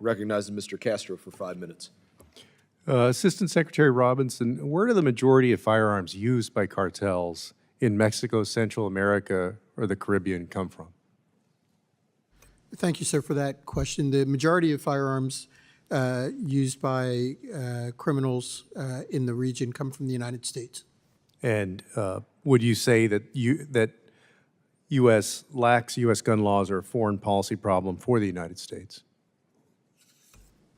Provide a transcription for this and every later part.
recognizes Mr. Castro for 5 minutes. Assistant Secretary Robinson, where do the majority of firearms used by cartels in Mexico, Central America, or the Caribbean come from? Thank you, sir, for that question. The majority of firearms used by criminals in the region come from the United States. And would you say that U.S. lax U.S. gun laws are a foreign policy problem for the United States?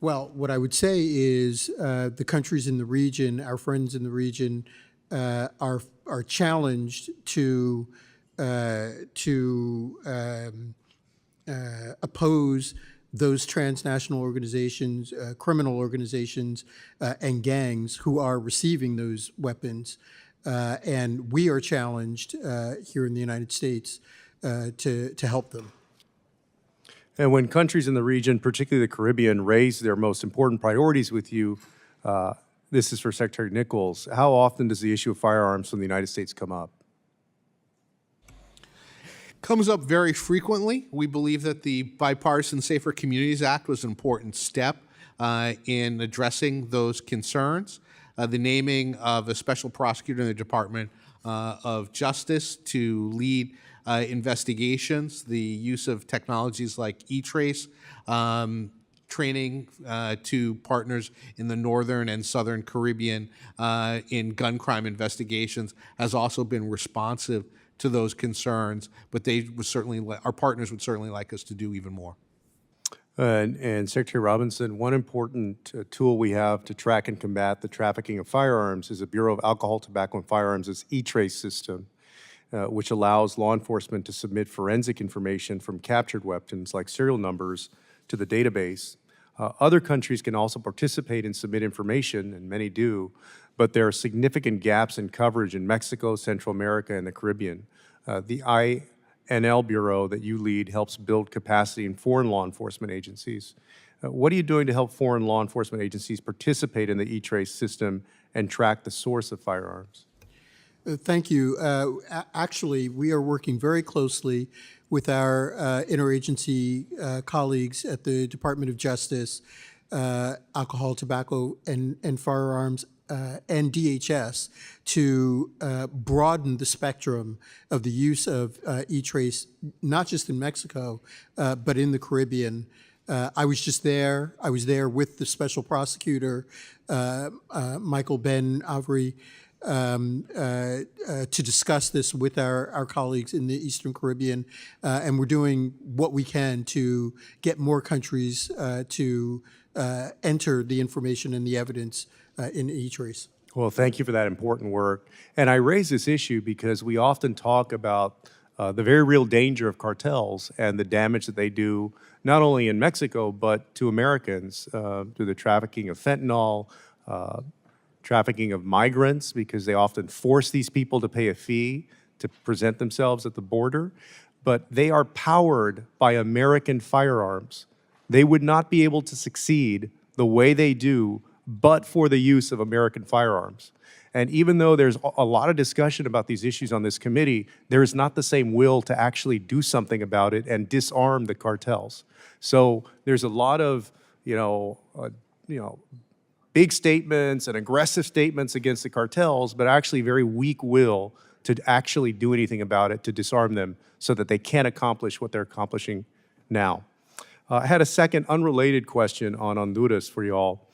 Well, what I would say is the countries in the region, our friends in the region, are challenged to oppose those transnational organizations, criminal organizations, and gangs who are receiving those weapons. And we are challenged here in the United States to help them. And when countries in the region, particularly the Caribbean, raise their most important priorities with you, this is for Secretary Nichols, how often does the issue of firearms from the United States come up? Comes up very frequently. We believe that the Bipartisan Safer Communities Act was an important step in addressing those concerns. The naming of a special prosecutor in the Department of Justice to lead investigations, the use of technologies like E-Trace, training to partners in the Northern and Southern Caribbean in gun crime investigations has also been responsive to those concerns, but they would certainly, our partners would certainly like us to do even more. And Secretary Robinson, one important tool we have to track and combat the trafficking of firearms is the Bureau of Alcohol, Tobacco, and Firearms' E-Trace system, which allows law enforcement to submit forensic information from captured weapons like serial numbers to the database. Other countries can also participate and submit information, and many do, but there are significant gaps in coverage in Mexico, Central America, and the Caribbean. The INL Bureau that you lead helps build capacity in foreign law enforcement agencies. What are you doing to help foreign law enforcement agencies participate in the E-Trace system and track the source of firearms? Thank you. Actually, we are working very closely with our interagency colleagues at the Department of Justice, Alcohol, Tobacco, and Firearms, and DHS to broaden the spectrum of the use of E-Trace, not just in Mexico, but in the Caribbean. I was just there. I was there with the special prosecutor, Michael Ben Avery, to discuss this with our colleagues in the Eastern Caribbean, and we're doing what we can to get more countries to enter the information and the evidence in E-Trace. Well, thank you for that important work. And I raise this issue because we often talk about the very real danger of cartels and the damage that they do, not only in Mexico, but to Americans through the trafficking of fentanyl, trafficking of migrants, because they often force these people to pay a fee to present themselves at the border. But they are powered by American firearms. They would not be able to succeed the way they do but for the use of American firearms. And even though there's a lot of discussion about these issues on this committee, there is not the same will to actually do something about it and disarm the cartels. So there's a lot of, big statements and aggressive statements against the cartels, but actually very weak will to actually do anything about it, to disarm them so that they can't accomplish what they're accomplishing now. I had a second unrelated question on Honduras for you all.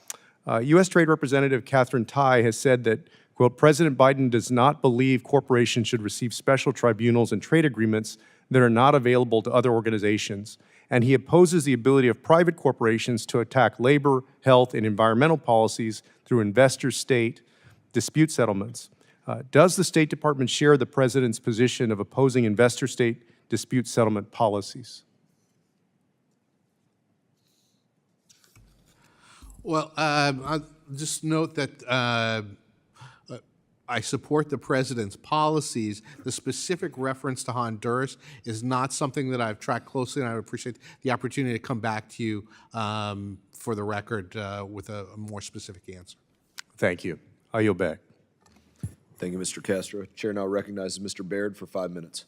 U.S. Trade Representative Catherine Tai has said that, quote, President Biden does not believe corporations should receive special tribunals and trade agreements that are not available to other organizations, and he opposes the ability of private corporations to attack labor, health, and environmental policies through investor-state dispute settlements. Does the State Department share the President's position of opposing investor-state dispute settlement policies? Well, I'll just note that I support the President's policies. The specific reference to Honduras is not something that I've tracked closely, and I would appreciate the opportunity to come back to you for the record with a more specific answer. Thank you. I yield back. Thank you, Mr. Castro. Chair now recognizes Mr. Baird for 5 minutes.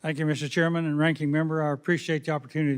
Thank you, Mr. Chairman and Ranking Member. I appreciate the opportunity